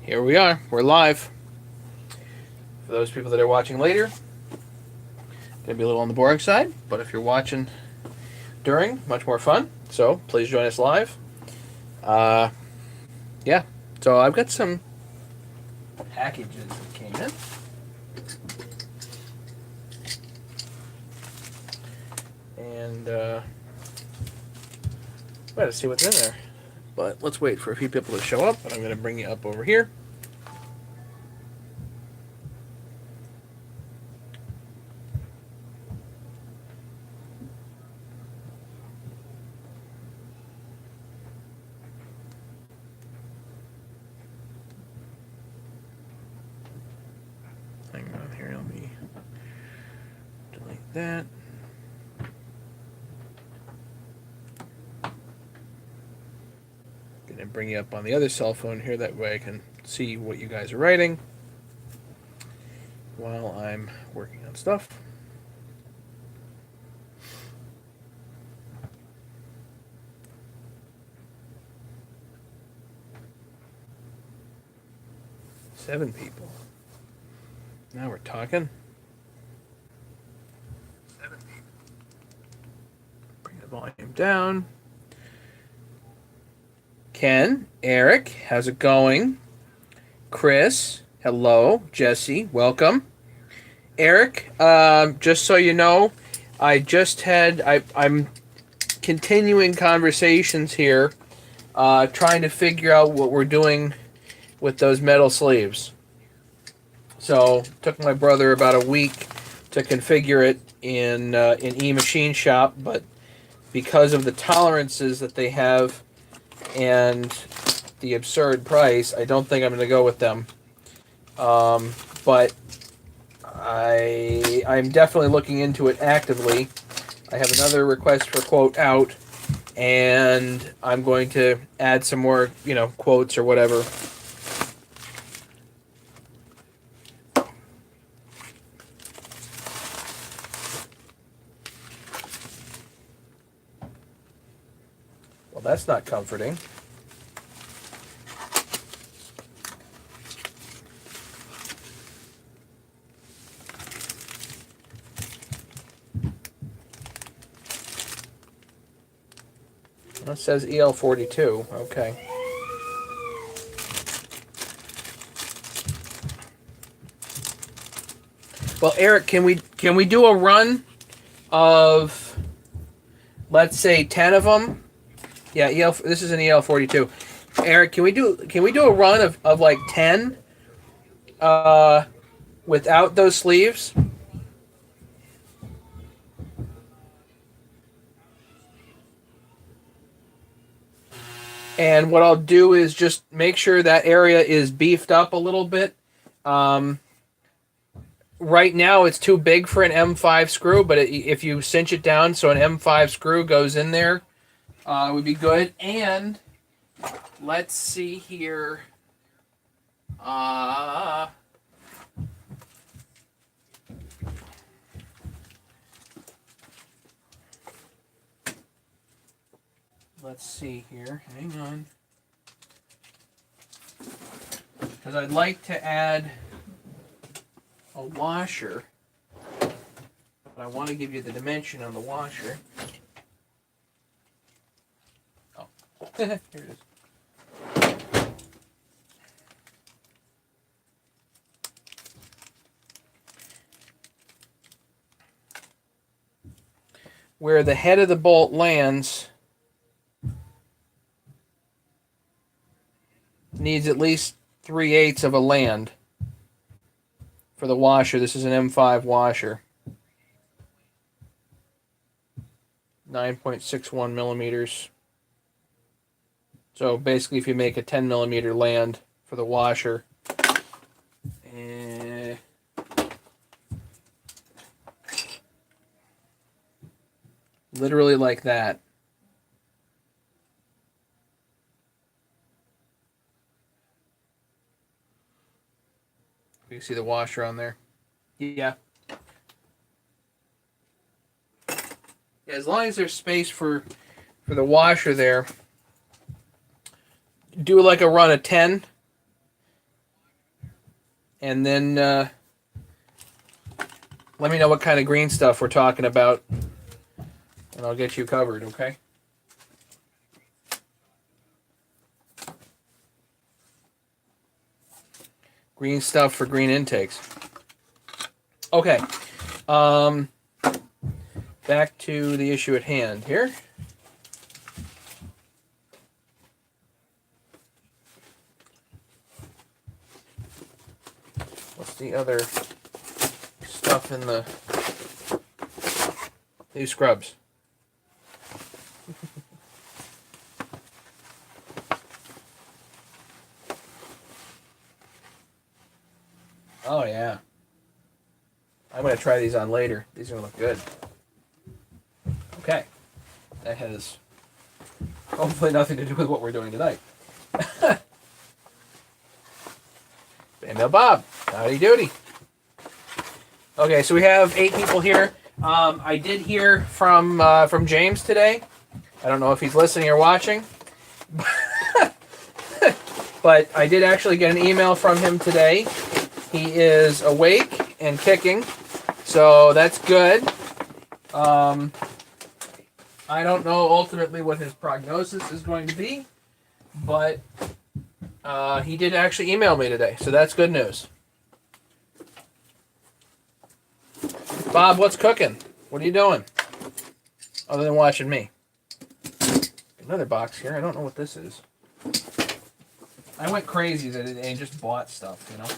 Here we are. We're live. For those people that are watching later, gonna be a little on the boring side, but if you're watching during, much more fun. So please join us live. Uh, yeah. So I've got some packages that came in, and I gotta see what's in there. But let's wait for a few people to show up. I'm gonna bring you up over here. Hang on here. Let me delete that. Gonna bring you up on the other cell phone here. That way I can see what you guys are writing while I'm working on stuff. Seven people. Now we're talking. Seven people. Bring the volume down. Ken, Eric, how's it going? Chris, hello. Jesse, welcome. Eric, just so you know, I'm continuing conversations here, trying to figure out what we're doing with those metal sleeves. So it took my brother about a week to configure it in eMachine Shop, but because of the tolerances that they have and the absurd price, I don't think I'm going to go with them. But I'm definitely looking into it actively. I have another request for quote out, and I'm going to add some more, quotes or whatever. Well, that's not comforting. Well, it says EL42. Okay. Well, Eric, can we do a run of, let's say, 10 of them? Yeah, this is an EL42. Eric, can we do a run of like 10 without those sleeves? And what I'll do is just make sure that area is beefed up a little bit. Right now it's too big for an M5 screw, but if you cinch it down so an M5 screw goes in there, it would be good. And let's see here. Let's see here. Hang on. Because I'd like to add a washer, but I want to give you the dimension on the washer. Oh, here it is. Where the head of the bolt lands needs at least 3/8 of a land for the washer. This is an M5 washer. 9.61 millimeters. So basically if you make a 10 millimeter land for the washer, literally like that. You see the washer on there? Yeah. As long as there's space for the washer there, do like a run of 10 And then let me know what kind of green stuff we're talking about, and I'll get you covered, okay? Green stuff for green intakes. Okay. Back to the issue at hand here. What's the other stuff in the these scrubs? Oh yeah. I'm gonna try these on later. These are gonna look good. Okay. That has hopefully nothing to do with what we're doing tonight. Bam Bob, howdy doody. Okay, so we have 8 people here. I did hear from James today. I don't know if he's listening or watching, but I did actually get an email from him today. He is awake and kicking, so that's good. I don't know ultimately what his prognosis is going to be, but he did actually email me today, so that's good news. Bob, what's cooking? What are you doing? Other than watching me. Another box here. I don't know what this is. I went crazy and just bought stuff, you know?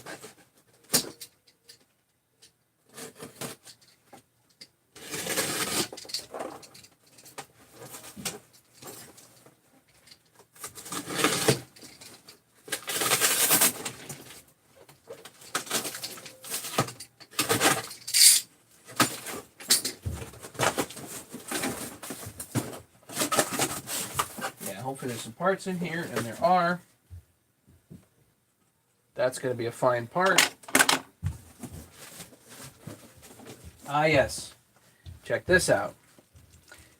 Hopefully there's some parts in here, and there are. That's going to be a fine part. Ah, yes. Check this out.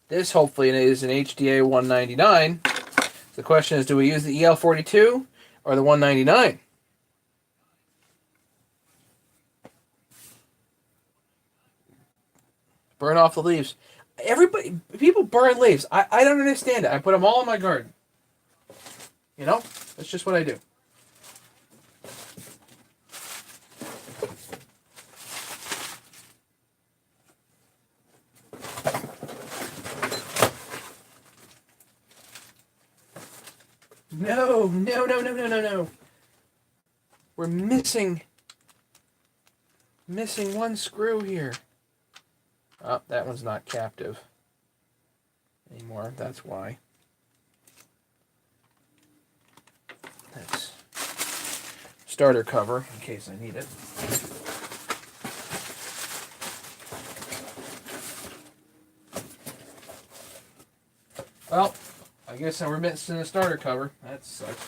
This hopefully is an HDA 199. The question is, do we use the EL42 or the 199? Burn off the leaves. People burn leaves. I don't understand it. I put them all in my garden. You know? That's just what I do. No. We're missing one screw here. Oh, that one's not captive anymore. That's why. That's starter cover in case I need it. Well, I guess we're missing a starter cover. That sucks.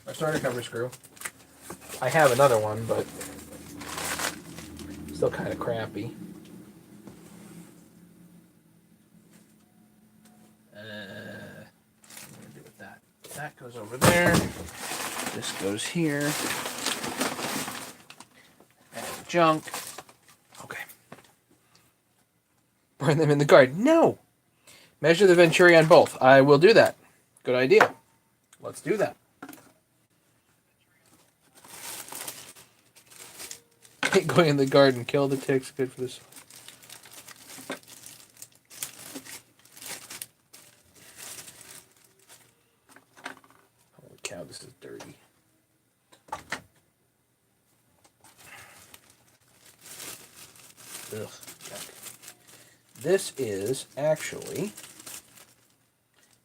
Our starter cover screw. I have another one, but still kind of crappy. That goes over there. This goes here. And junk. Okay. Burn them in the garden. No! Measure the venturi on both. I will do that. Good idea. Let's do that. Going in the garden. Kill the ticks. Good for this. Cow, this is dirty. Ugh. This is actually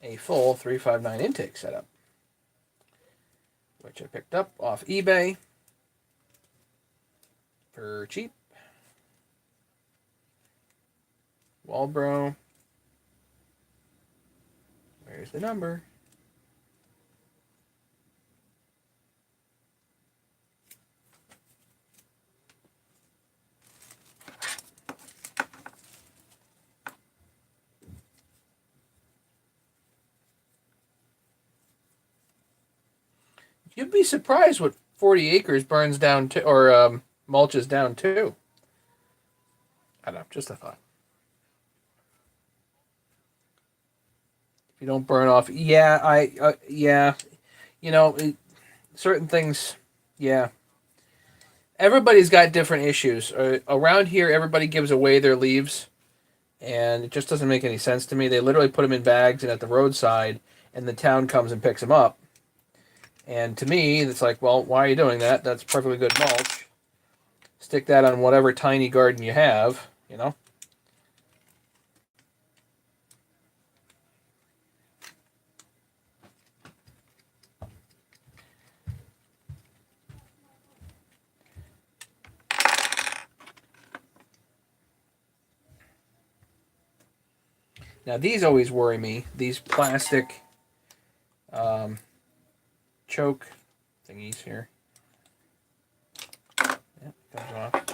a full 359 intake setup, which I picked up off eBay for cheap. Walbro. Where's the number? You'd be surprised what 40 acres burns down to, or mulches down too. I don't know, just a thought. If you don't burn off, yeah, you know, certain things, yeah. Everybody's got different issues. Around here, everybody gives away their leaves, and it just doesn't make any sense to me. They literally put them in bags and at the roadside, and the town comes and picks them up. And to me, it's like, well, why are you doing that? That's perfectly good mulch. Stick that on whatever tiny garden you have, you know? Now, these always worry me. These plastic choke thingies here. Yep, comes off.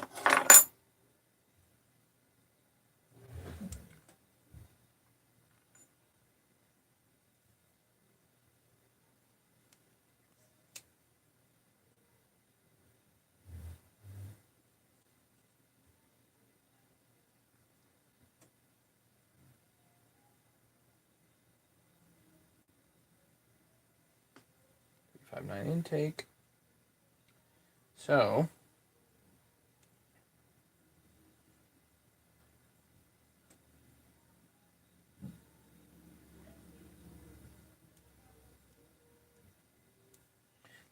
.59 intake. So,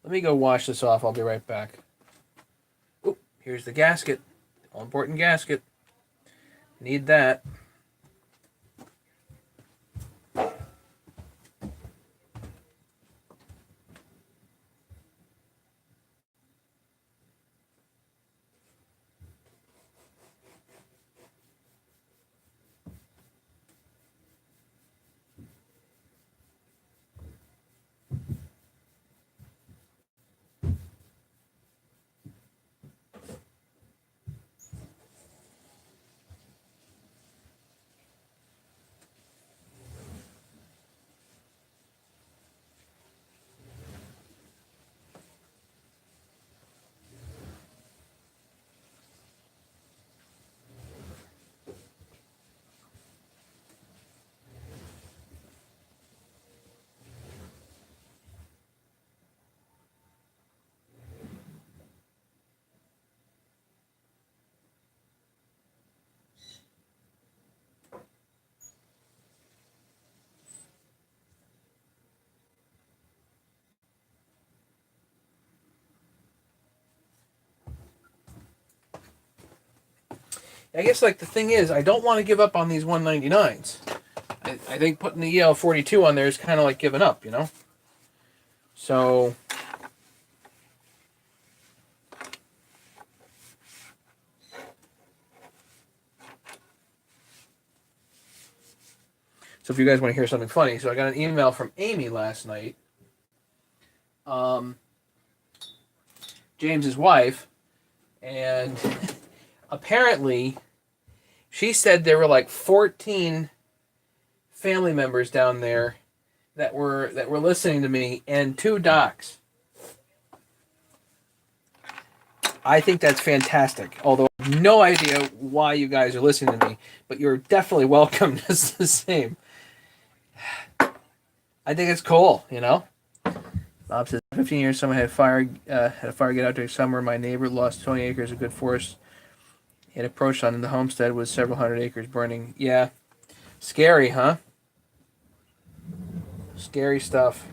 let me go wash this off. I'll be right back. Oh, here's the gasket. All important gasket. Need that. I guess like the thing is, I don't want to give up on these 199s. I think putting the EL42 on there is kind of like giving up, you know? So, if you guys want to hear something funny, so I got an email from Amy last night, James's wife, and apparently she said there were like 14 family members down there that were listening to me, and 2 docs. I think that's fantastic. Although I have no idea why you guys are listening to me, but you're definitely welcome just the same. I think it's cool, you know. Bob says, 15 years, someone had a fire get out during summer. My neighbor lost 20 acres of good forest. He had approached on the homestead with several hundred acres burning. Yeah, scary, huh? Scary stuff.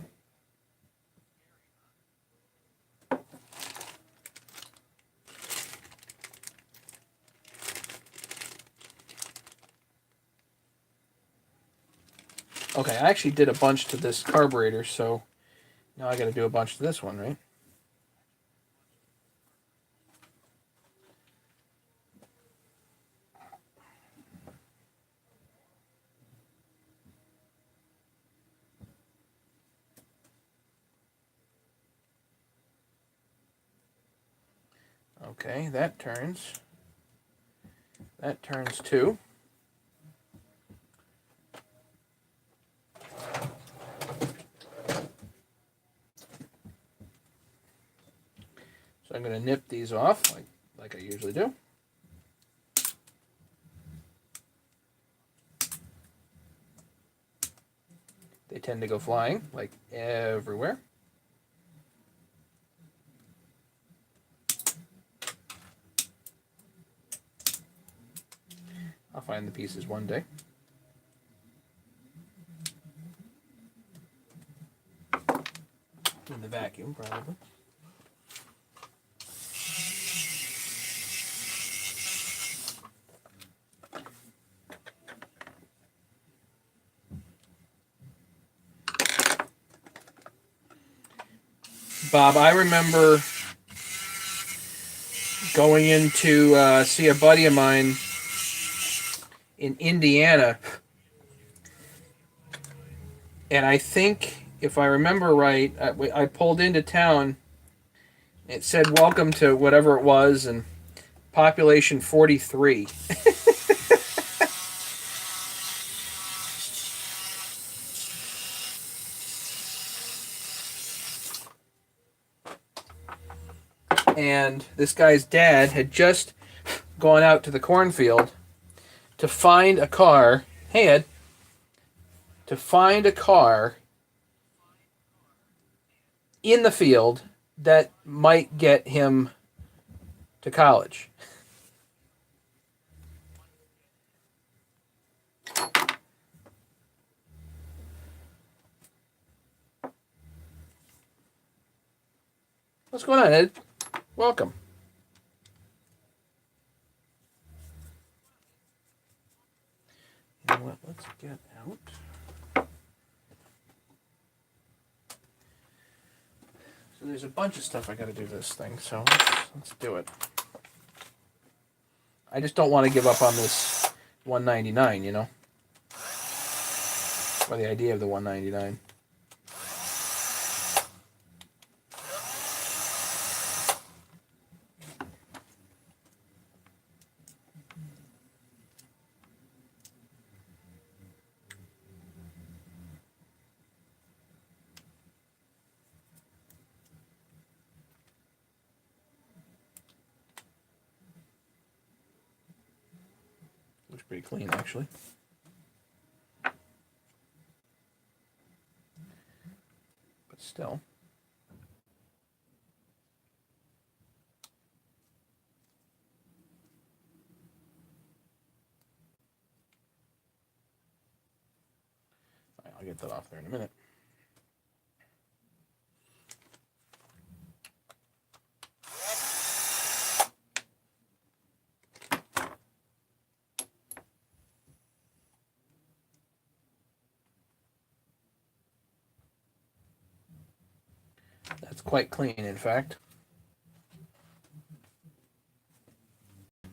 Okay, I actually did a bunch to this carburetor, so now I got to do a bunch to this one, right? Okay, that turns. That turns 2. So I'm going to nip these off like I usually do. They tend to go flying like everywhere. I'll find the pieces one day. In the vacuum, probably. Bob, I remember going in to see a buddy of mine in Indiana, and I think, if I remember right, I pulled into town. It said, welcome to whatever it was, and population 43. And this guy's dad had just gone out to the cornfield to find a car. Hey, Ed. To find a car in the field that might get him to college. What's going on, Ed? Welcome. You know what? Let's get out. So there's a bunch of stuff I got to do this thing, so let's do it. I just don't want to give up on this $199, you know? Or the idea of the $199. Looks pretty clean, actually. But still. I'll get that off there in a minute. That's quite clean, in fact.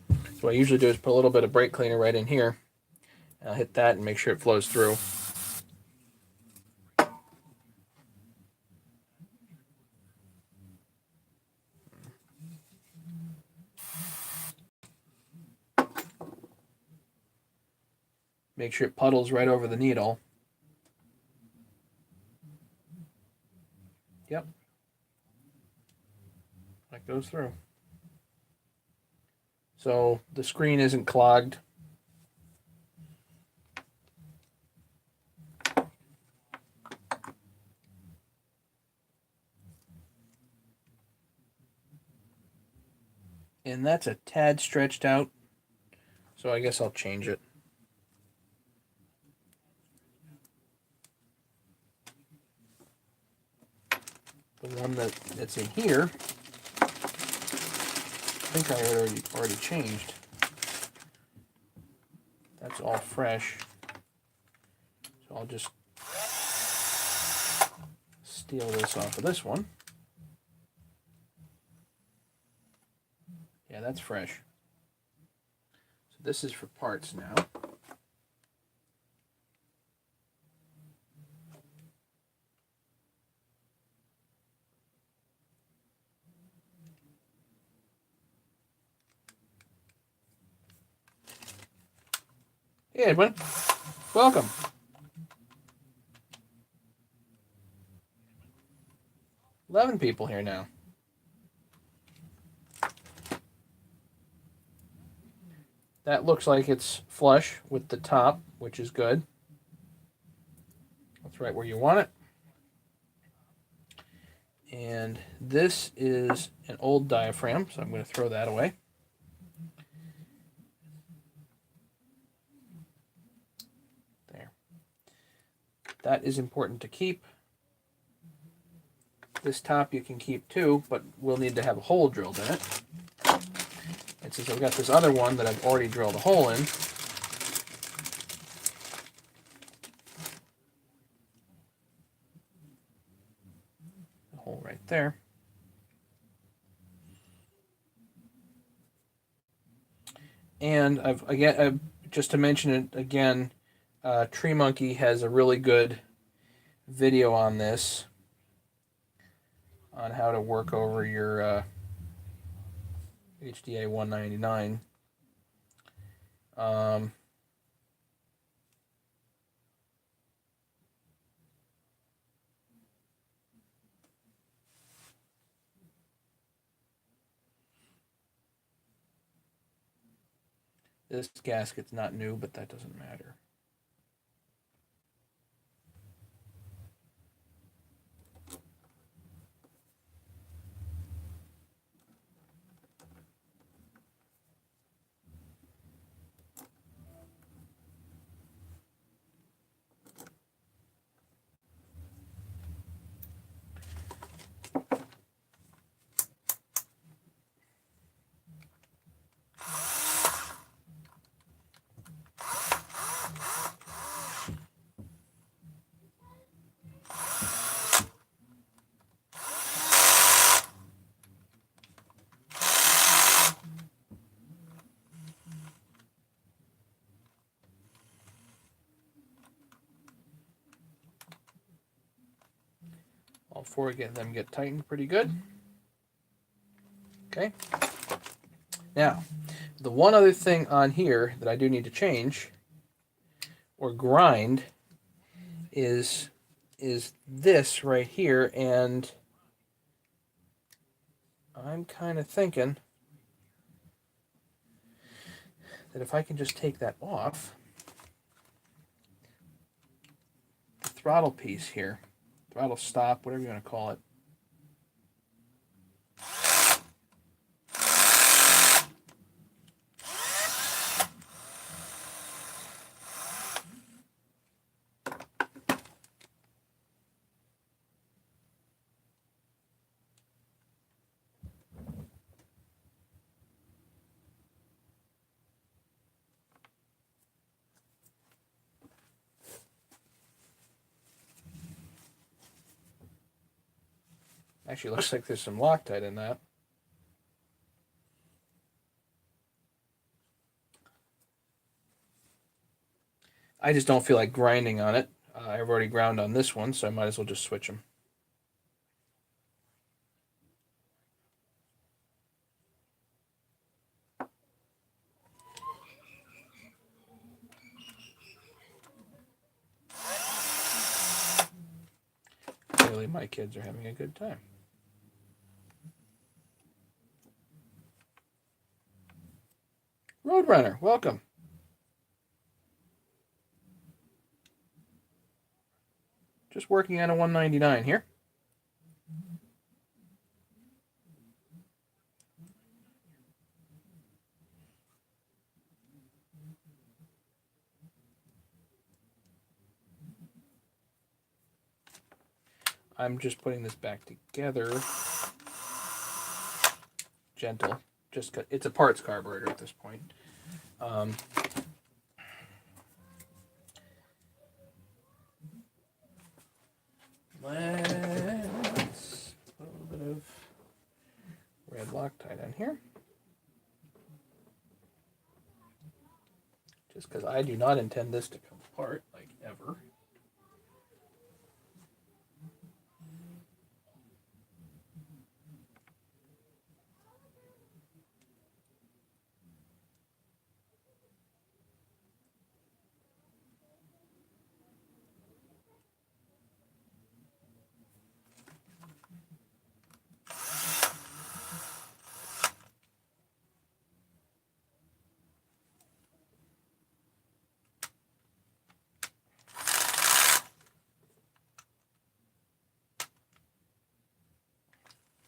So what I usually do is put a little bit of brake cleaner right in here. I'll hit that and make sure it flows through. Make sure it puddles right over the needle. Yep. That goes through. So the screen isn't clogged. And that's a tad stretched out, so I guess I'll change it. The one that's in here, I think I already changed. That's all fresh. So I'll just steal this off of this one. Yeah, that's fresh. So this is for parts now. Hey, Edwin. Welcome. $11 people here now. that looks like it's flush with the top, which is good. That's right where you want it. And this is an old diaphragm, so I'm going to throw that away. There. That is important to keep. This top you can keep too, but we'll need to have a hole drilled in it. And since I've got this other one that I've already drilled a hole in, a hole right there. And I've just to mention it again, Tree Monkey has a really good video on this, on how to work over your HDA 199. This gasket's not new, but that doesn't matter. All four of them get tightened pretty good. Okay. Now, the one other thing on here that I do need to change or grind is this right here, and I'm kind of thinking that if I can just take that off, the throttle piece here, throttle stop, whatever you want to call it, actually looks like there's some Loctite in that. I just don't feel like grinding on it. I've already ground on this one, so I might as well just switch them. Clearly my kids are having a good time. Roadrunner, welcome. Just working on a 199 here. I'm just putting this back together. Gentle. Just it's a parts carburetor at this point. Let's put a little bit of red Loctite on here. Just because I do not intend this to come apart, like ever.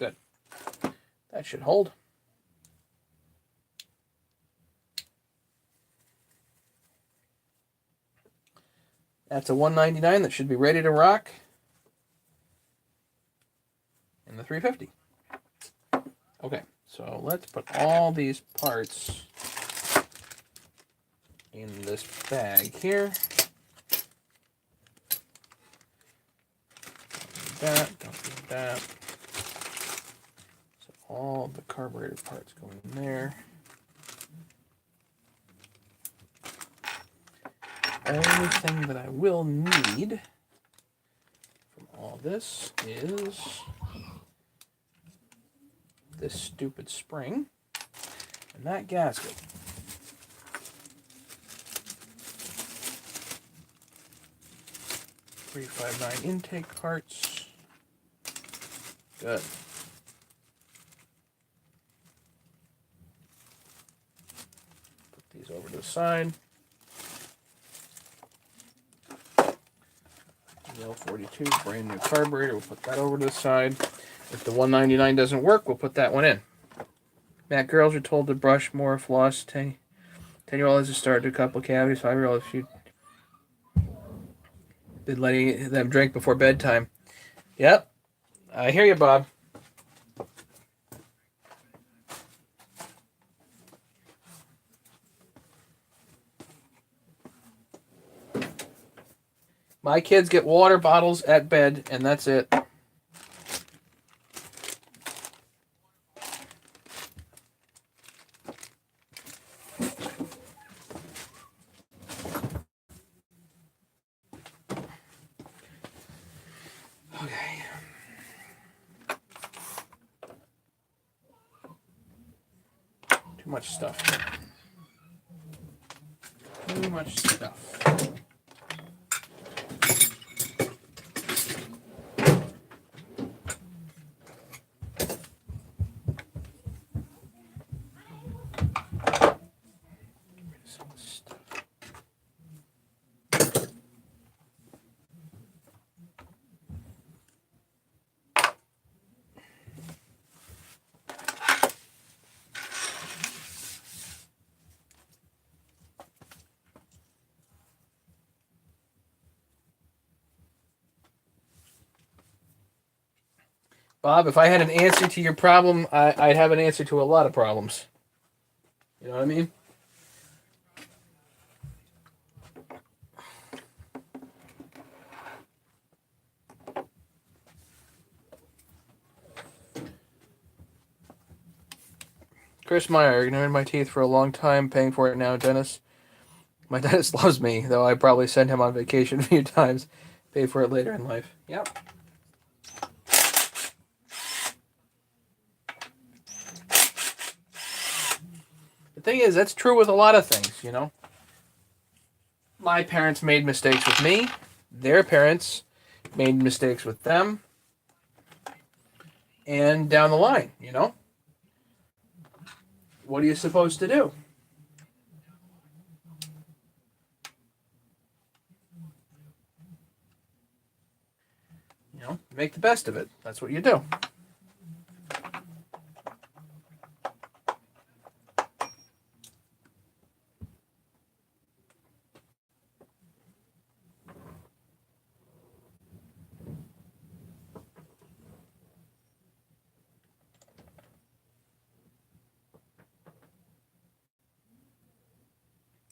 Good. That should hold. That's a 199 that should be ready to rock in the 350. Okay, so let's put all these parts in this bag here. Don't do that. So all the carburetor parts go in there. Only thing that I will need from all this is this stupid spring and that gasket. .359 intake parts. Good. Put these over to the side. L42, brand new carburetor. We'll put that over to the side. If the 199 doesn't work, we'll put that one in. Matt, girls are told to brush more, floss. 10-year-old has started a couple cavities. 5-year-old, if you been letting them drink before bedtime. Yep, I hear you, Bob. My kids get water bottles at bed, and that's it. Okay. Too much stuff. Too much stuff. Bob, if I had an answer to your problem, I'd have an answer to a lot of problems. You know what I mean? Chris Meyer, ignoring my teeth for a long time, paying for it now, Dennis. My dentist loves me, though I probably sent him on vacation a few times. Pay for it later in life. Yep. The thing is, that's true with a lot of things, you know. My parents made mistakes with me. Their parents made mistakes with them. And down the line, you know. What are you supposed to do? You know, make the best of it. That's what you do.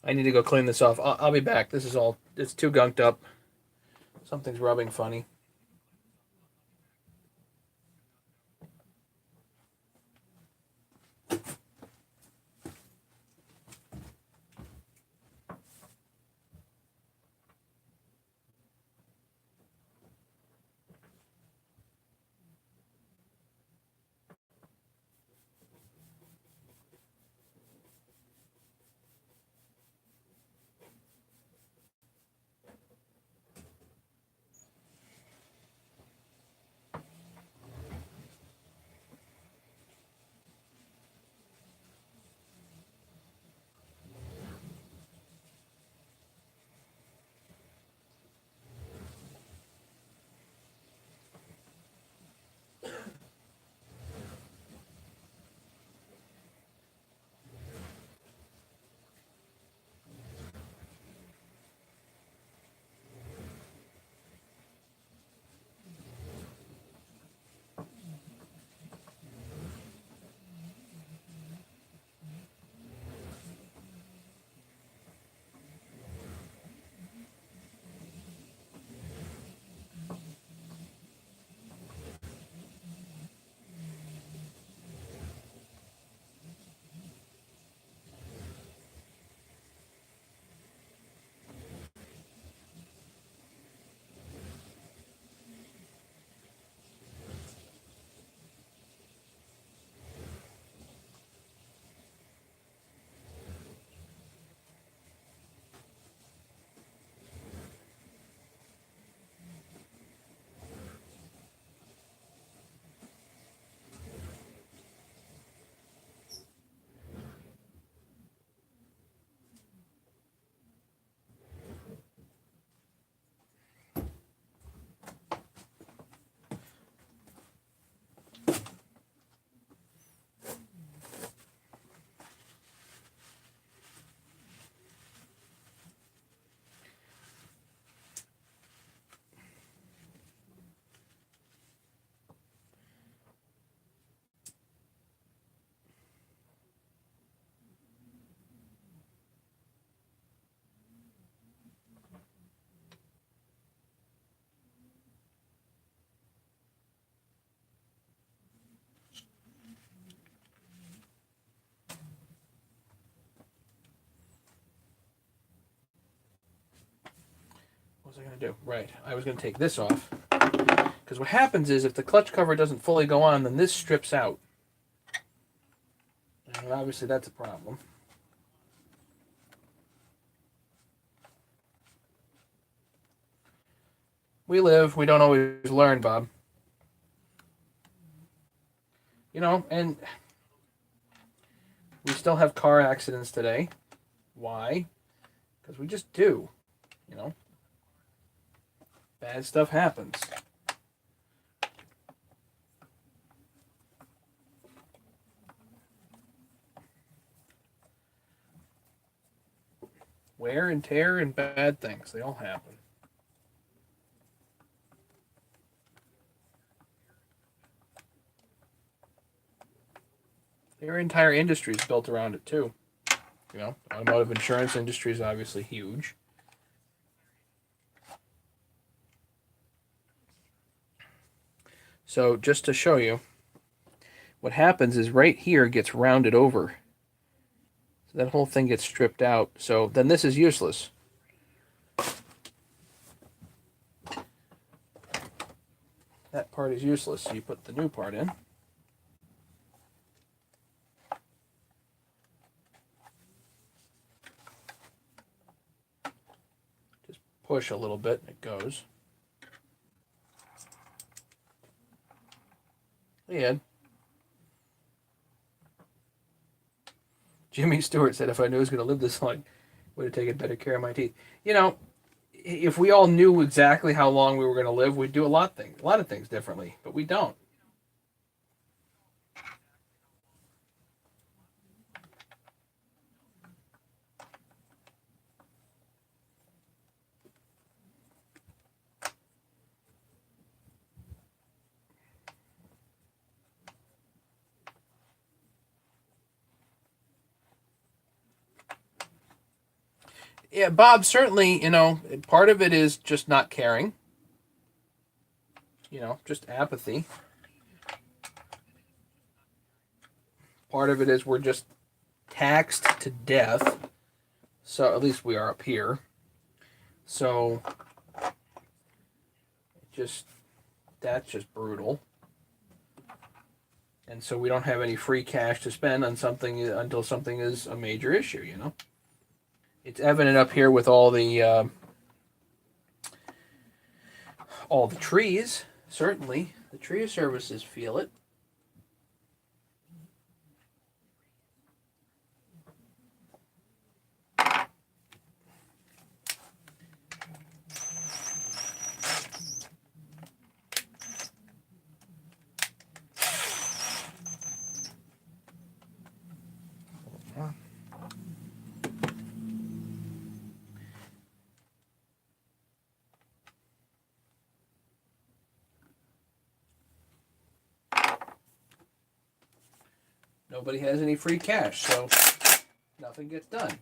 I need to go clean this off. I'll be back. This is all, it's too gunked up. Something's rubbing funny. was I going to do? Right, I was going to take this off. Because what happens is if the clutch cover doesn't fully go on, then this strips out. And obviously that's a problem. We live, we don't always learn, Bob. You know, and we still have car accidents today. Why? Because we just do. You know, bad stuff happens. Wear and tear and bad things, they all happen. Their entire industry is built around it too. You know, automotive insurance industry is obviously huge. So just to show you, what happens is right here gets rounded over. So that whole thing gets stripped out. So then this is useless. That part is useless. So you put the new part in. Just push a little bit and it goes. Hey, Ed. Jimmy Stewart said, if I knew I was going to live this long, I would have taken better care of my teeth. You know, if we all knew exactly how long we were going to live, we'd do a lot of things differently, but we don't. Yeah, Bob, certainly, you know, part of it is just not caring. You know, just apathy. Part of it is we're just taxed to death. So at least we are up here. So just that's just brutal. And so we don't have any free cash to spend on something until something is a major issue, you know. It's evident up here with all the trees. Certainly, the tree services feel it. Nobody has any free cash, so nothing gets done.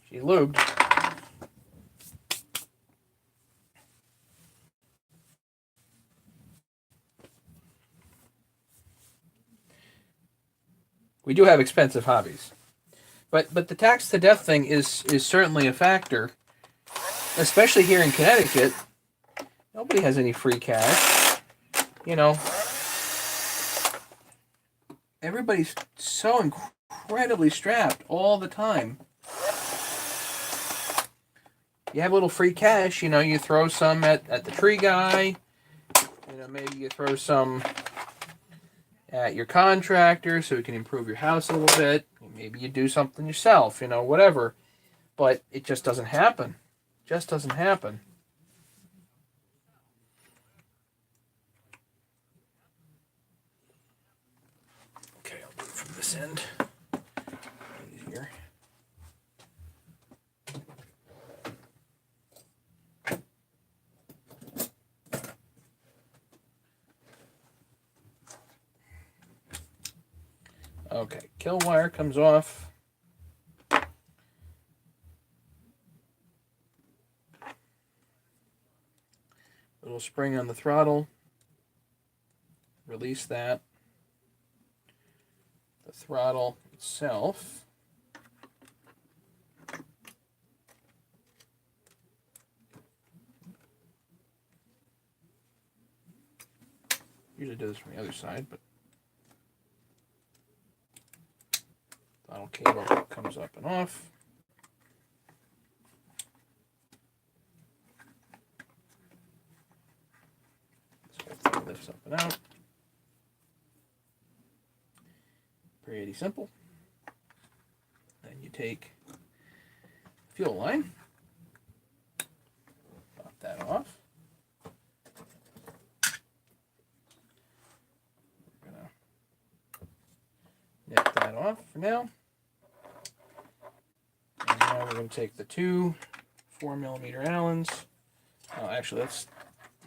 She lubed. we do have expensive hobbies. But the tax to death thing is certainly a factor, especially here in Connecticut. Nobody has any free cash. You know, everybody's so incredibly strapped all the time. You have a little free cash, you know, you throw some at the tree guy. You know, maybe you throw some at your contractor so you can improve your house a little bit. Maybe you do something yourself, you know, whatever. But it just doesn't happen. Just doesn't happen. Okay, I'll do it from this end. Easier. Okay, kill wire comes off. Little spring on the throttle. Release that. The throttle itself. Usually do this from the other side, but throttle cable comes up and off. This whole thing lifts up and out. Pretty simple. Then you take the fuel line, pop that off. We're gonna nip that off for now. And now we're going to take the two 4mm Allens. Oh, actually, let's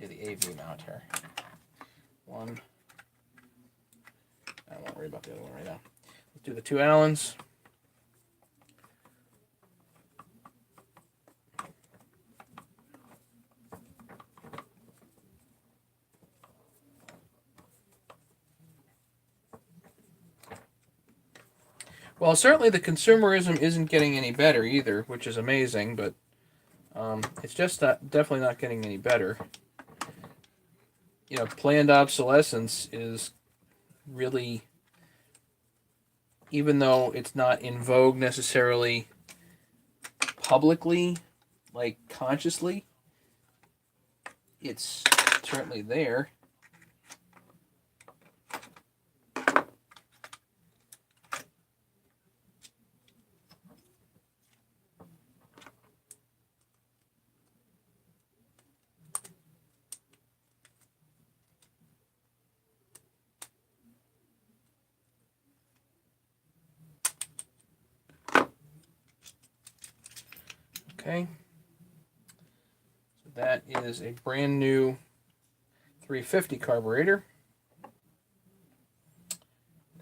do the AV mount here. One. I won't worry about the other one right now. Let's do the two Allens. Well, certainly the consumerism isn't getting any better either, which is amazing, but it's just definitely not getting any better. You know, planned obsolescence is really, even though it's not in vogue necessarily publicly, like consciously, it's certainly there. Okay, so that is a brand new 350 carburetor.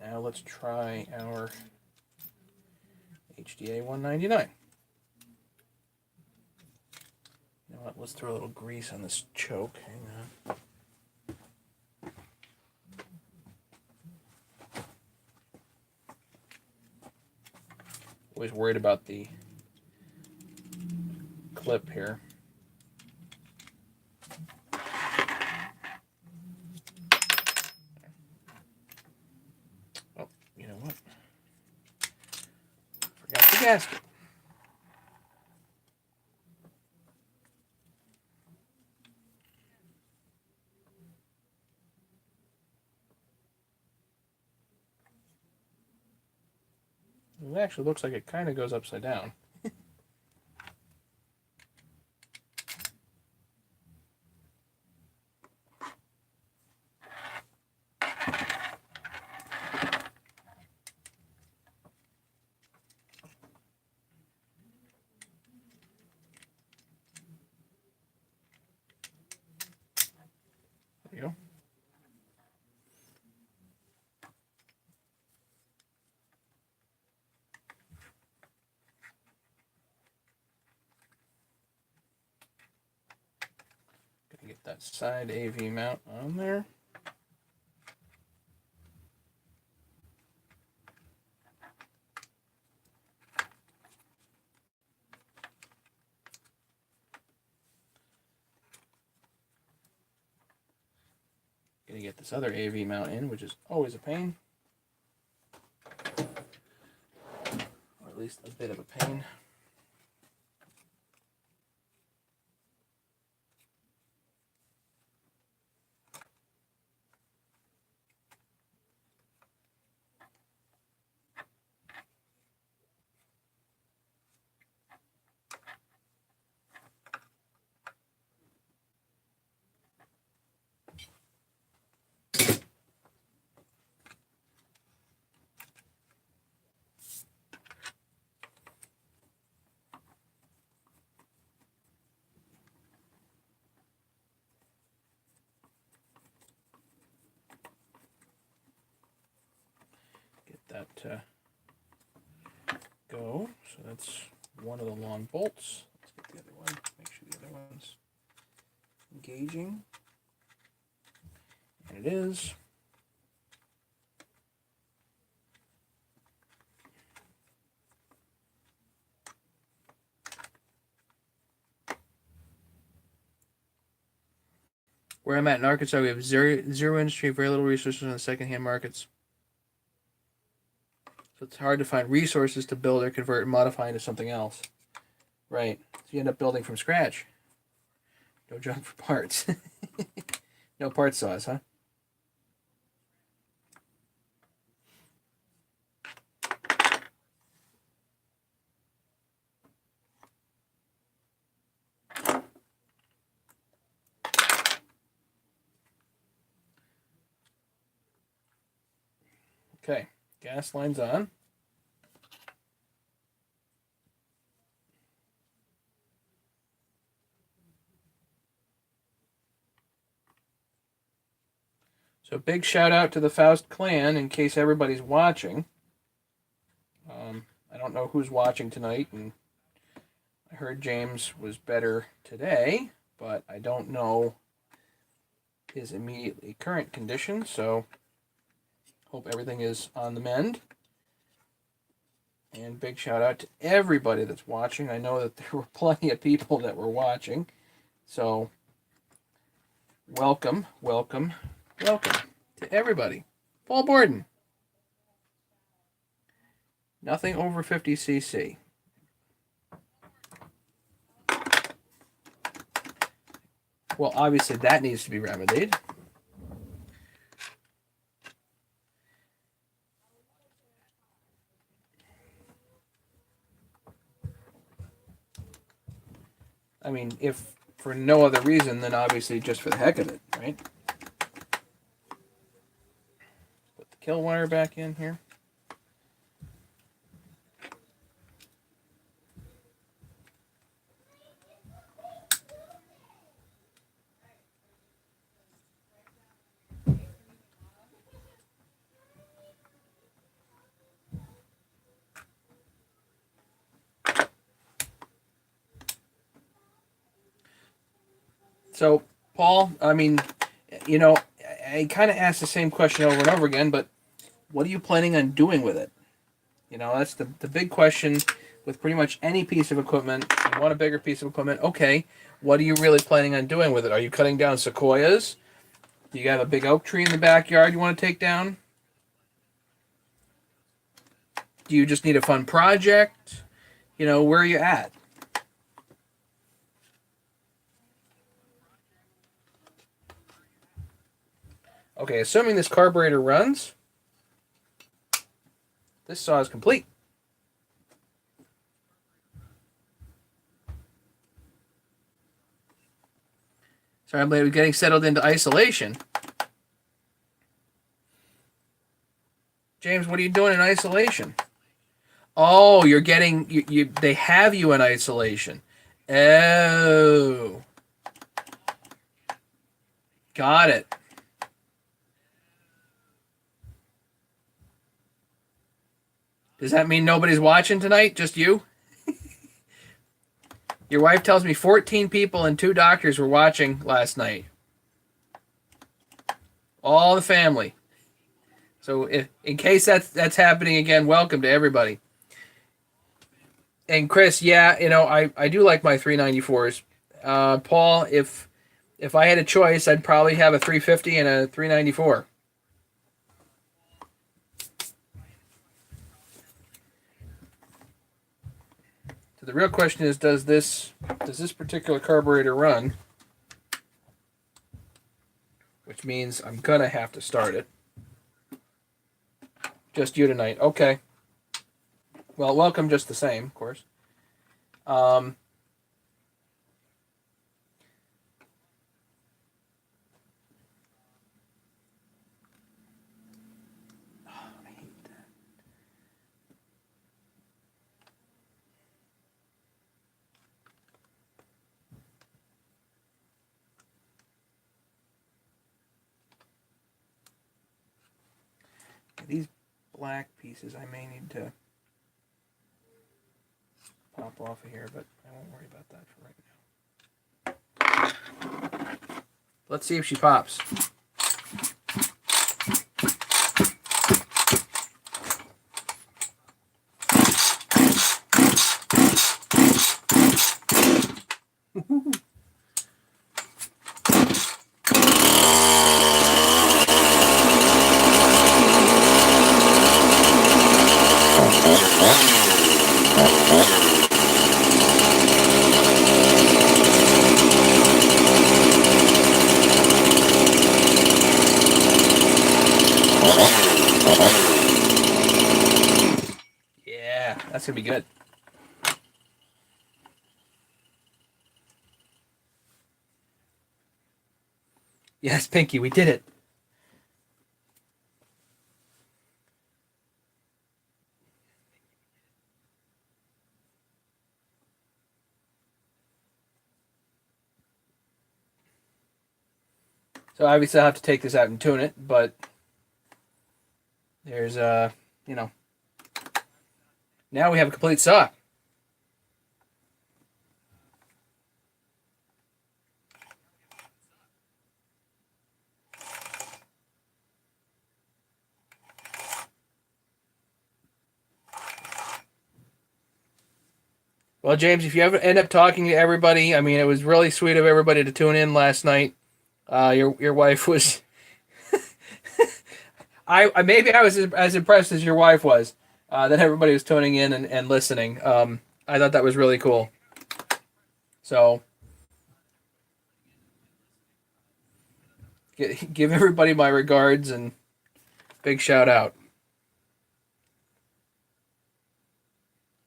Now let's try our HDA 199. You know what, let's throw a little grease on this choke. Hang on. Always worried about the clip here. Oh, you know what? Forgot the gasket. It actually looks like it kind of goes upside down. There you go. Gonna get that side AV mount on there. to get this other AV mount in, which is always a pain. Or at least a bit of a pain. That go. So that's one of the long bolts. Let's get the other one. Make sure the other one's engaging. And it is. Where I'm at in Arkansas, we have zero industry, very little resources on the secondhand markets. So it's hard to find resources to build or convert and modify into something else. Right. So you end up building from scratch. No junk for parts. No part saws, huh? Okay. Gas line's on. So big shout out to the Faust clan in case everybody's watching. I don't know who's watching tonight, and I heard James was better today, but I don't know his immediately current condition, so hope everything is on the mend. And big shout out to everybody that's watching. I know that there were plenty of people that were watching. So welcome, welcome, welcome to everybody. Paul Borden. Nothing over 50 cc. Well, obviously that needs to be remedied. I mean, if for no other reason than obviously just for the heck of it, right? Put the kill wire back in here. So, Paul, I mean, you know, I kind of asked the same question over and over again, but what are you planning on doing with it? You know, that's the big question with pretty much any piece of equipment. You want a bigger piece of equipment, okay, what are you really planning on doing with it? Are you cutting down sequoias? Do you have a big oak tree in the backyard you want to take down? Do you just need a fun project? You know, where are you at? Okay, assuming this carburetor runs, this saw is complete. Sorry, I'm getting settled into isolation. James, what are you doing in isolation? Oh, you're getting they have you in isolation. Oh. Got it. Does that mean nobody's watching tonight? Just you? Your wife tells me 14 people and 2 doctors were watching last night. All the family. So if, in case that's happening again, welcome to everybody. And Chris, yeah, you know, I do like my 394s. Paul, if If I had a choice, I'd probably have a 350 and a 394. So the real question is, does this particular carburetor run? Which means I'm gonna have to start it. Just you tonight. Okay. Well, welcome just the same, of course. I hate that. These black pieces I may need to pop off of here, but I won't worry about that for right now. Let's see if she pops. Yeah, that's gonna be good. Yes, Pinky, we did it. So obviously I'll have to take this out and tune it, but there's you know, now we have a complete saw. Well, James, if you ever end up talking to everybody, I mean, it was really sweet of everybody to tune in last night. Your wife was. Maybe I was as impressed as your wife was that everybody was tuning in and listening. I thought that was really cool. So give everybody my regards and big shout out.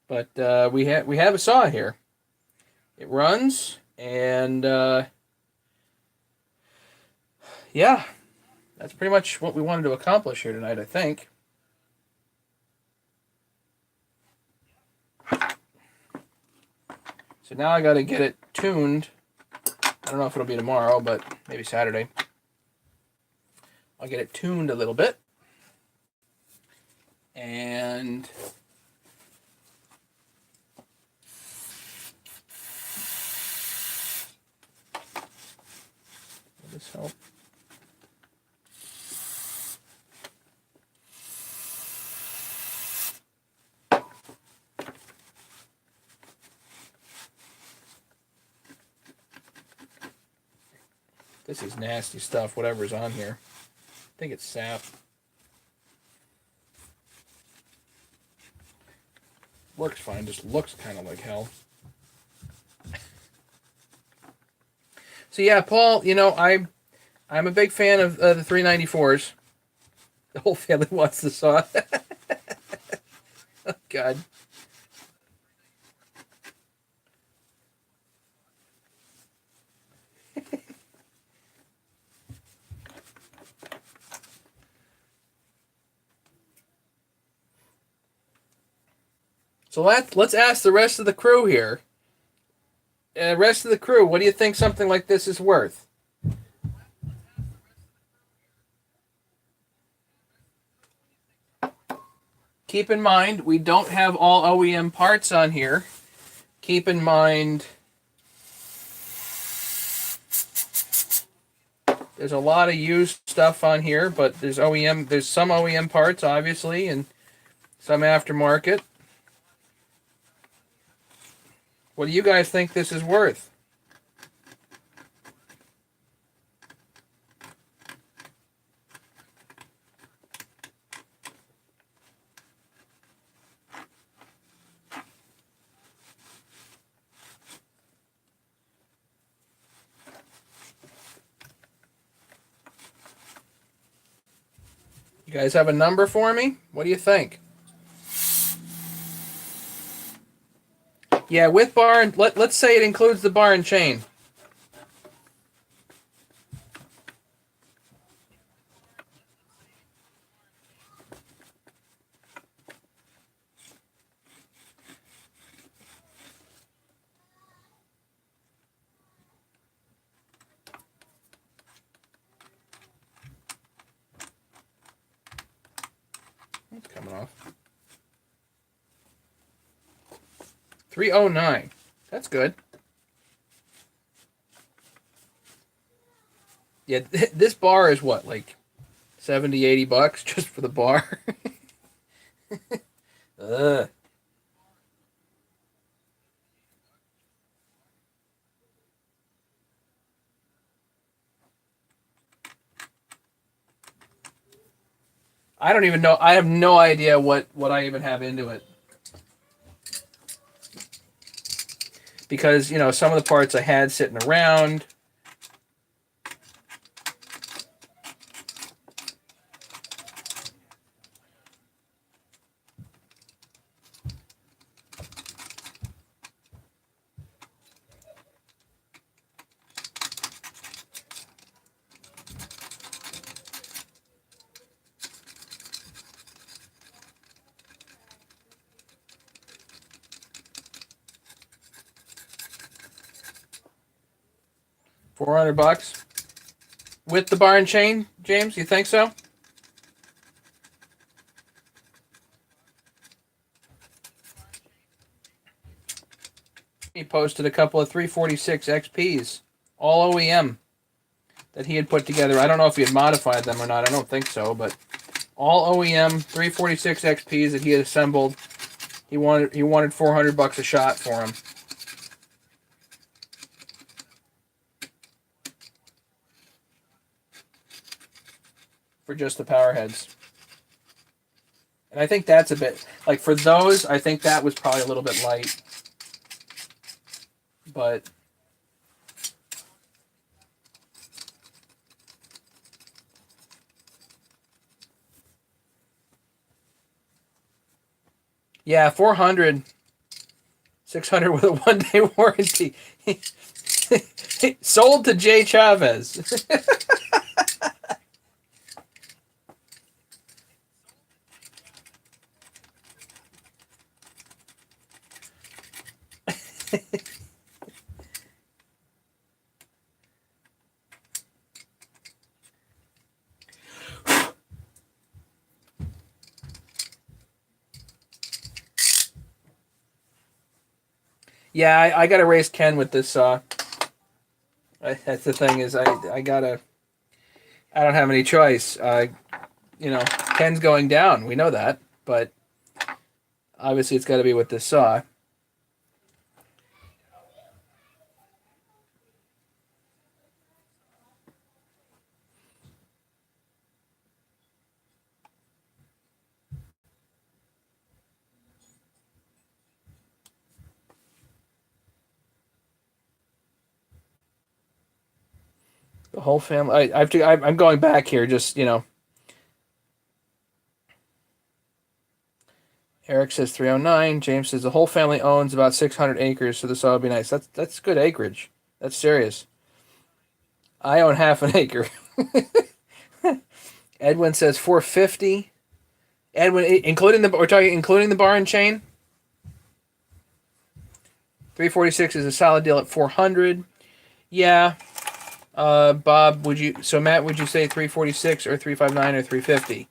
But we have a saw here. It runs, and yeah, that's pretty much what we wanted to accomplish here tonight, I think. So now I got to get it tuned. I don't know if it'll be tomorrow, but maybe Saturday. I'll get it tuned a little bit. And will this help? This is nasty stuff, whatever's on here. I think it's sap. Works fine, just looks kind of like hell. So yeah, Paul, you know, I'm a big fan of the 394s. The whole family wants the saw. Oh, God. So let's ask the rest of the crew here. Rest of the crew, what do you think something like this is worth? Keep in mind, we don't have all OEM parts on here. Keep in mind, there's a lot of used stuff on here, but there's some OEM parts, obviously, and some aftermarket. What do you guys think this is worth? You guys have a number for me? What do you think? Yeah, with bar and let's say it includes the bar and chain. It's coming off. 309. That's good. Yeah, this bar is what, like 70, $80 just for the bar? Ugh. I don't even know. I have no idea what I even have into it. Because, some of the parts I had sitting around. $400 with the bar and chain, James. You think so? He posted a couple of 346 XPs, all OEM, that he had put together. I don't know if he had modified them or not. I don't think so, but all OEM 346 XPs that he had assembled. He wanted $400 a shot for them. For just the power heads. And I think that's a bit, like for those, I think that was probably a little bit light. But yeah, 400, 600 with a 1-day warranty. Sold to Jay Chavez. Yeah, I gotta race Ken with this saw. That's the thing is I don't have any choice. Ken's going down. We know that, but obviously it's got to be with this saw. The whole family. I'm going back here. Just Eric says 309. James says the whole family owns about 600 acres, so this ought to be nice. That's good acreage. That's serious. I own half an acre. Edwin says 450. Edwin, including the bar and chain. 346 is a solid deal at 400. Yeah. Bob, Matt, would you say 346 or 359 or 350?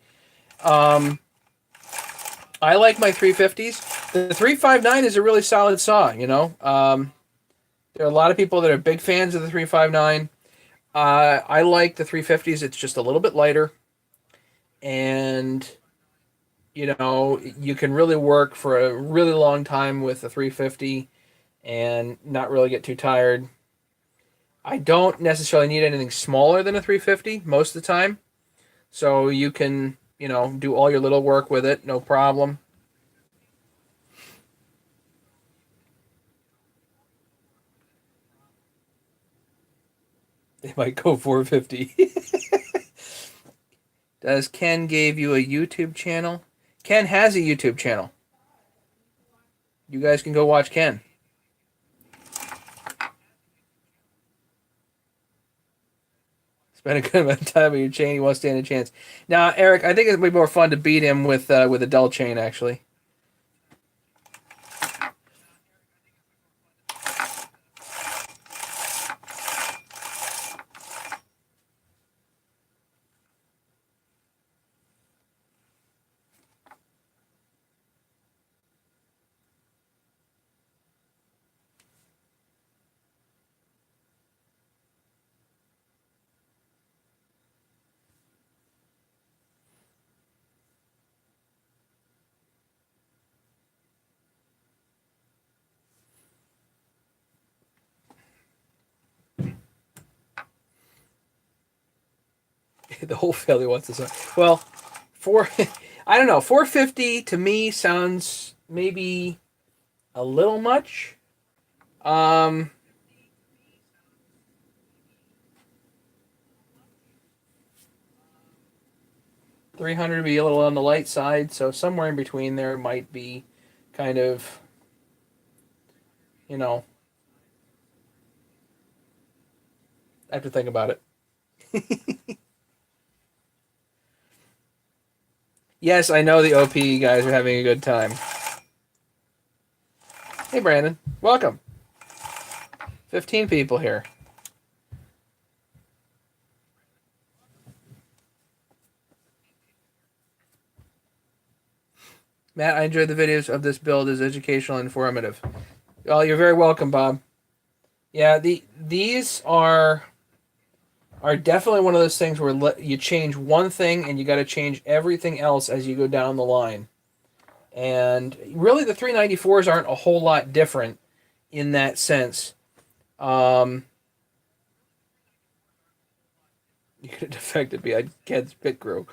I like my 350s. The 359 is a really solid saw, there are a lot of people that are big fans of the 359. I like the 350s. It's just a little bit lighter. And, you can really work for a really long time with the 350 and not really get too tired. I don't necessarily need anything smaller than a 350 most of the time. So you can, do all your little work with it, no problem. They might go 450. Does Ken gave you a YouTube channel? Ken has a YouTube channel. You guys can go watch Ken. Spend a good amount of time with your chain. He won't stand a chance. Now, Eric, I think it'd be more fun to beat him with a dull chain, actually. The whole family wants this. Well, I don't know. 450 to me sounds maybe a little much. Um, 300 would be a little on the light side, so somewhere in between there might be kind of, you know, I have to think about it. Yes, I know the OP guys are having a good time. Hey, Brandon. Welcome. 15 people here. Matt, I enjoyed the videos of this build. Is educational and informative. Well, you're very welcome, Bob. Yeah, these are definitely one of those things where you change one thing and you got to change everything else as you go down the line. And really, the 394s aren't a whole lot different in that sense. You could have defected me. I can't spit grew.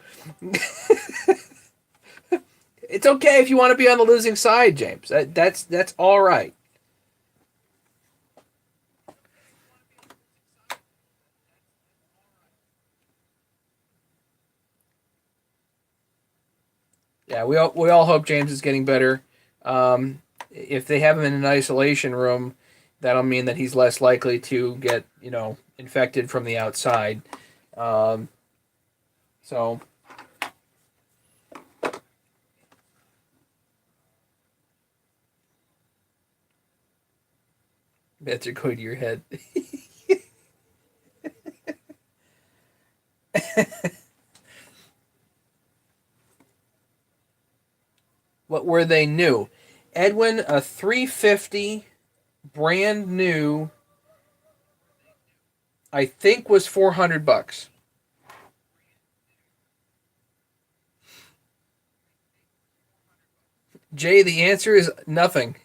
It's okay if you want to be on the losing side, James. That's all right. Yeah, we all hope James is getting better. If they have him in an isolation room, that'll mean that he's less likely to get infected from the outside. Um, so bets are going to your head. What were they new? Edwin, a 350 brand new, I think was $400. Jay, the answer is nothing.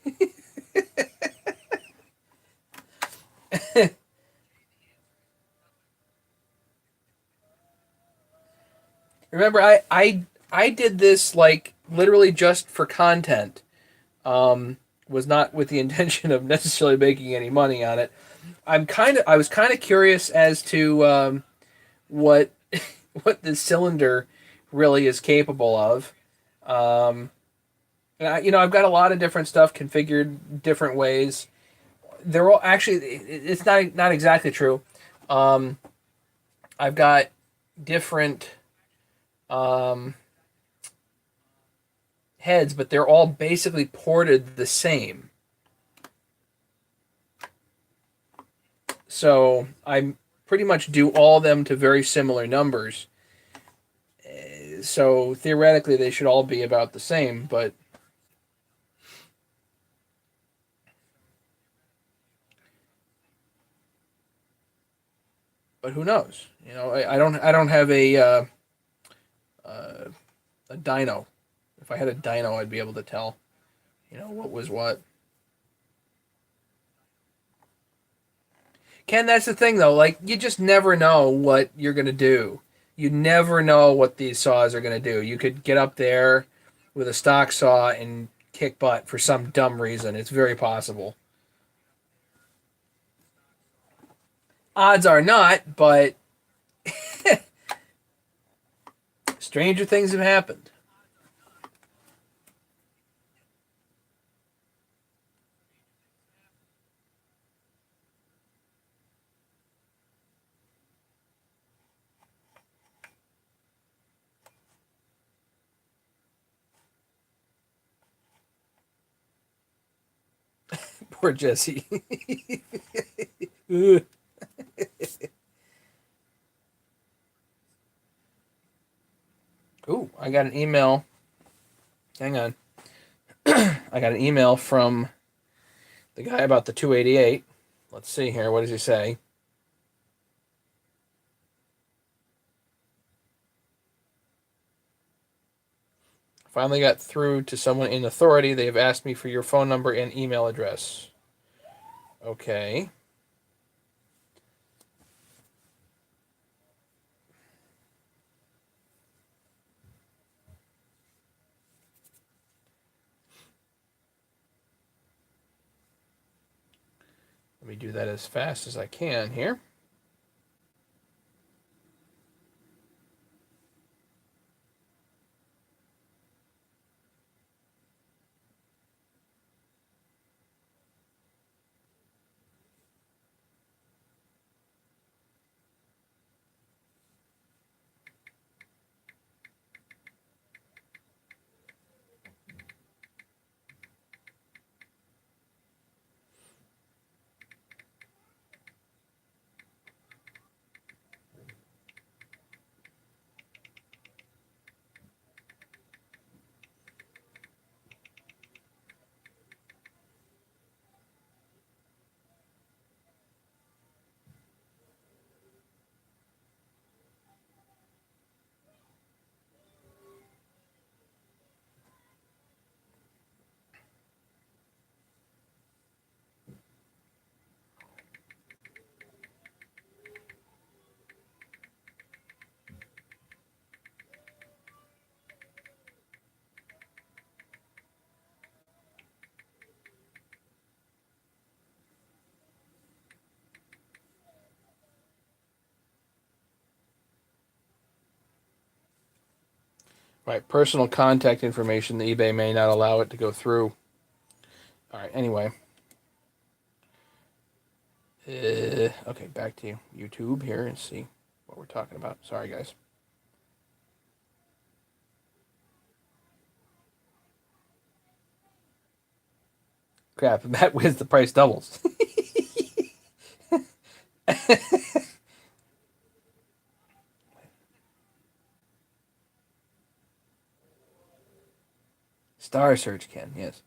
Remember, I did this like literally just for content. Was not with the intention of necessarily making any money on it. I was kind of curious as to what what the cylinder really is capable of. Um, and I've got a lot of different stuff configured different ways. They're all actually it's not exactly true. Um, I've got different um, heads, but they're all basically ported the same. So I pretty much do all of them to very similar numbers. So theoretically, they should all be about the same, but who knows? I don't have uh, a dyno. If I had a dyno, I'd be able to tell, what was what. Ken, that's the thing though. Like you just never know what you're gonna do. You never know what these saws are gonna do. You could get up there with a stock saw and kick butt for some dumb reason. It's very possible. Odds are not, but Stranger things have happened. Poor Jesse. Ooh, I got an email. Hang on. I got an email from the guy about the 288. Let's see here. What does he say? Finally got through to someone in authority. They have asked me for your phone number and email address. Okay. Let me do that as fast as I can here. Right, personal contact information. The eBay may not allow it to go through. All right, anyway. Okay, back to YouTube here and see what we're talking about. Sorry, guys. Crap, that wins, the price doubles. Star Search, Ken, yes.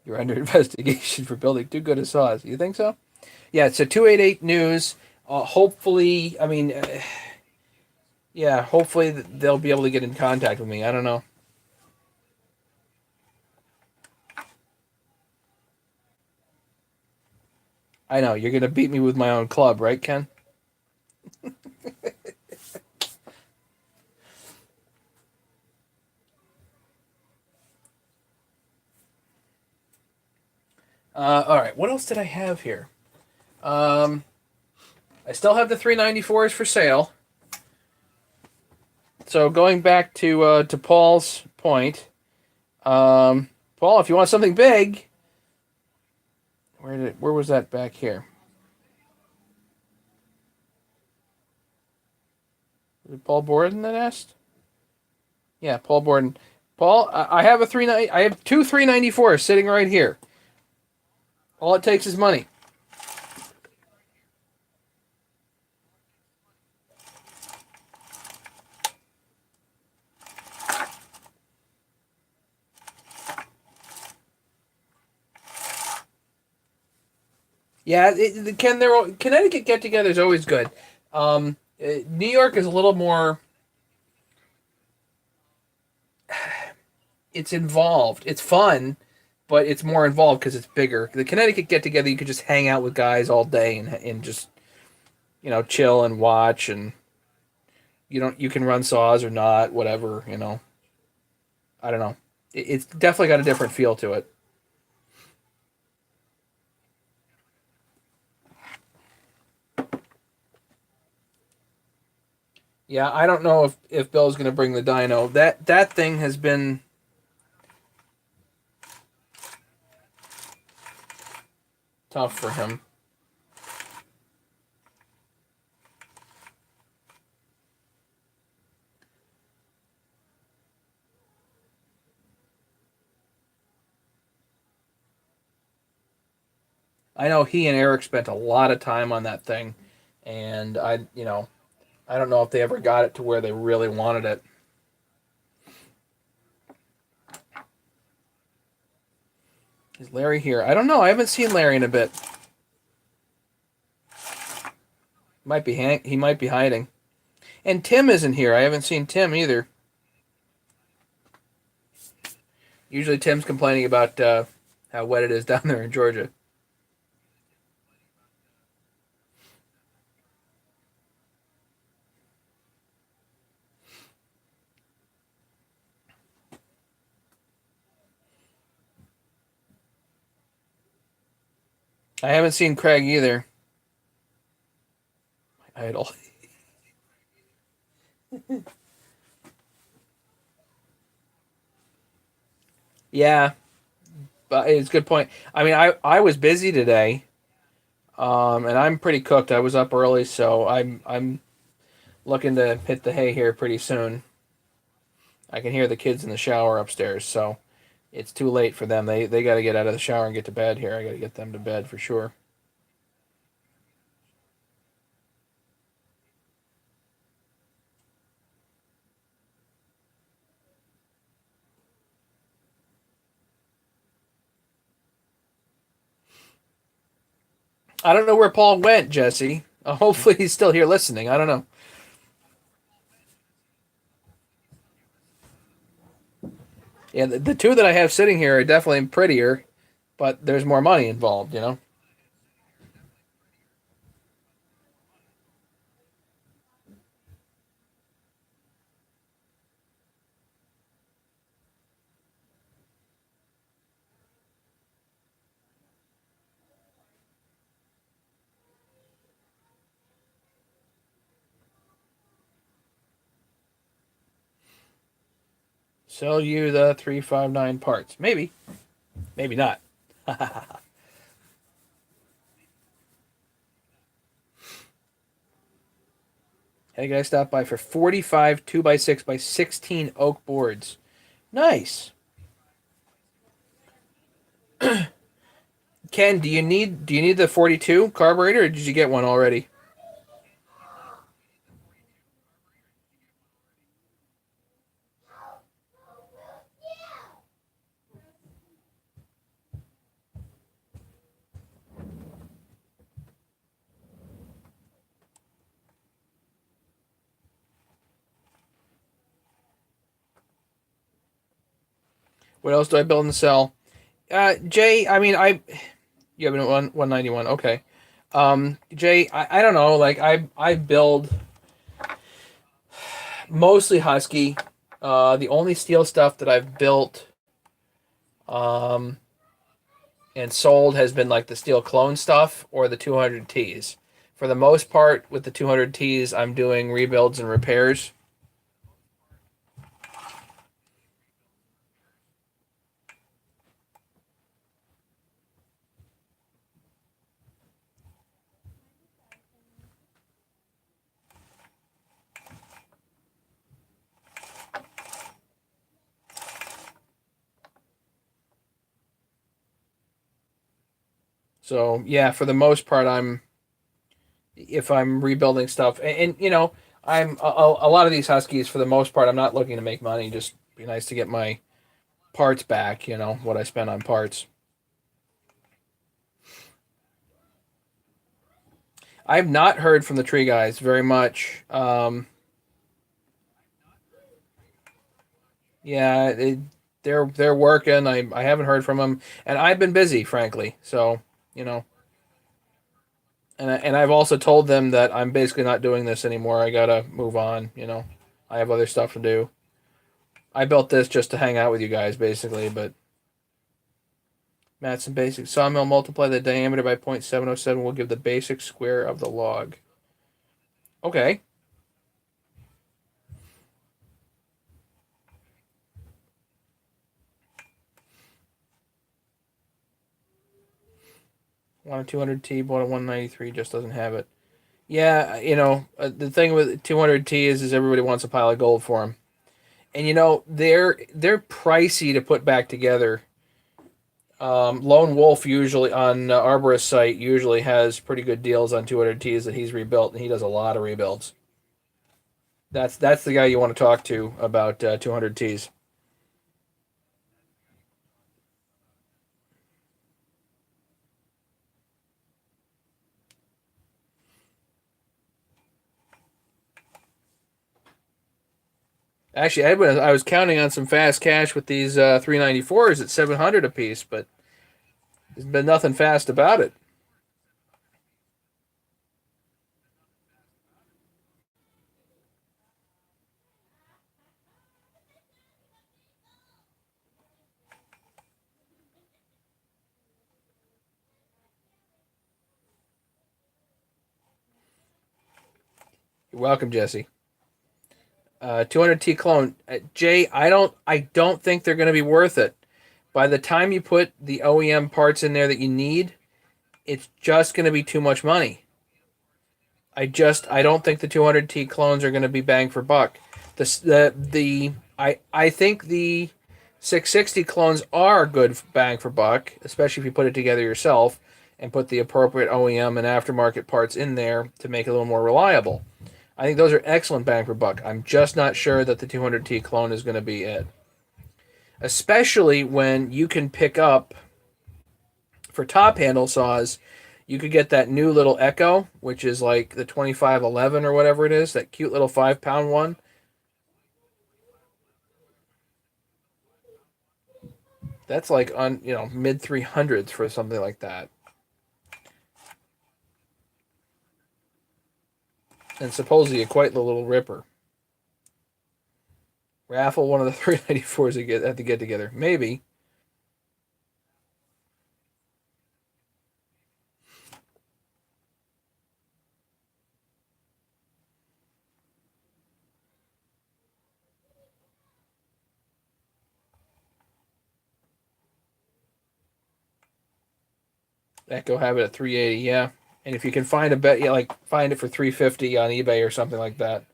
You're under investigation for building too good a sauce. You think so? Yeah, it's a 288 News. Hopefully, I mean, yeah, hopefully they'll be able to get in contact with me. I don't know. I know, you're going to beat me with my own club, right, Ken? All right, what else did I have here? Um, I still have the 394s for sale. So going back to Paul's point, Paul, if you want something big, where was that back here? Was it Paul Borden that asked? Yeah, Paul Borden. Paul, I have I have two 394s sitting right here. All it takes is money. Yeah, Connecticut get-together is always good. New York is a little more. It's involved. It's fun, but it's more involved because it's bigger. The Connecticut get-together, you could just hang out with guys all day and just chill and watch, and you can run saws or not, whatever. I don't know. It's definitely got a different feel to it. Yeah, I don't know if Bill's going to bring the dyno. That thing has been tough for him. I know he and Eric spent a lot of time on that thing, and I don't know if they ever got it to where they really wanted it. Is Larry here? I don't know. I haven't seen Larry in a bit. He might be hiding. And Tim isn't here. I haven't seen Tim either. Usually Tim's complaining about how wet it is down there in Georgia. I haven't seen Craig either. My idol. Yeah, but it's a good point. I mean, I was busy today, and I'm pretty cooked. I was up early, so I'm looking to hit the hay here pretty soon. I can hear the kids in the shower upstairs, so it's too late for them. They got to get out of the shower and get to bed here. I got to get them to bed for sure. I don't know where Paul went, Jesse. Hopefully he's still here listening. I don't know. Yeah, the two that I have sitting here are definitely prettier, but there's more money involved, you know? Sell you the 359 parts. Maybe. Maybe not. Hey guys, stop by for 45 2 by 6 by 16 oak boards. Nice. Ken, do you need the 42 carburetor or did you get one already? What else do I build and sell? Jay, I mean you have a 191. Okay. Jay, I don't know, like I build mostly Husky. The only steel stuff that I've built um and sold has been like the steel clone stuff or the 200Ts. For the most part, with the 200Ts, I'm doing rebuilds and repairs. So yeah, for the most part, if I'm rebuilding stuff, and I'm a lot of these Huskies for the most part, I'm not looking to make money. Just be nice to get my parts back. What I spend on parts. I've not heard from the tree guys very much. Yeah, they're working. I haven't heard from them, and I've been busy, frankly. So you know, and I've also told them that I'm basically not doing this anymore. I gotta move on. I have other stuff to do. I built this just to hang out with you guys, basically. But Matt's some basic sawmill. Multiply the diameter by 0.707 will give the basic square of the log. Okay. Want a 200T, bought a 193, just doesn't have it. Yeah, the thing with 200T is everybody wants a pile of gold for them. And they're pricey to put back together. Lone Wolf usually on Arborist site usually has pretty good deals on 200Ts that he's rebuilt, and he does a lot of rebuilds. That's the guy you want to talk to about 200Ts. Actually, I was counting on some fast cash with these 394s at 700 apiece, but there's been nothing fast about it. You're welcome, Jesse. 200T clone, Jay. I don't think they're going to be worth it. By the time you put the OEM parts in there that you need, it's just going to be too much money. I don't think the 200T clones are going to be bang for buck. I think the 660 clones are good bang for buck, especially if you put it together yourself and put the appropriate OEM and aftermarket parts in there to make it a little more reliable. I think those are excellent bang for buck. I'm just not sure that the 200T clone is going to be it. Especially when you can pick up, for top handle saws, you could get that new little Echo, which is like the 2511 or whatever it is, that cute little 5 pound one. That's like on mid 300s for something like that. And supposedly a quite little ripper. Raffle one of the 394s that have to get together. Maybe. Echo have it at 380, yeah. And if you can find a bet, yeah, like find it for 350 on eBay or something like that.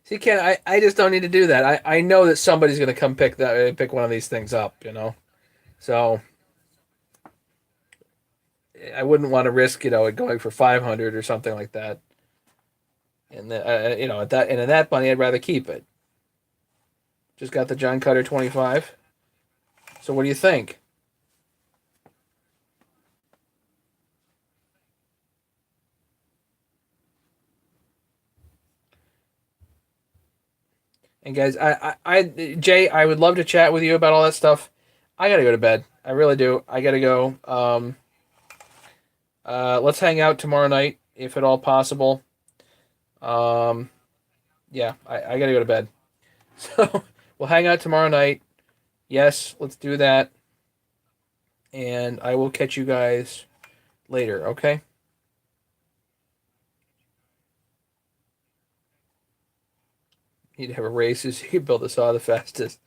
See, Ken, I just don't need to do that. I know that somebody's going to come pick one of these things up. So I wouldn't want to risk it going for 500 or something like that. And at that money, I'd rather keep it. Just got the John Cutter 25. So what do you think? And guys, Jay, I would love to chat with you about all that stuff. I gotta go to bed. I really do. I gotta go. Let's hang out tomorrow night if at all possible. Um, yeah, I gotta go to bed. So we'll hang out tomorrow night. Yes, let's do that. And I will catch you guys later. Okay. Need to have a race so you can build a saw the fastest.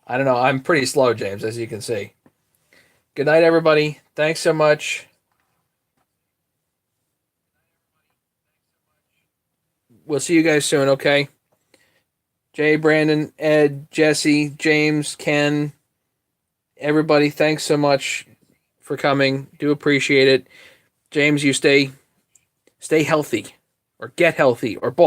I don't know. I'm pretty slow, James, as you can see. Good night, everybody. Thanks so much. We'll see you guys soon, okay? Jay, Brandon, Ed, Jesse, James, Ken, everybody, thanks so much for coming. Do appreciate it. James, you stay healthy or get healthy or both.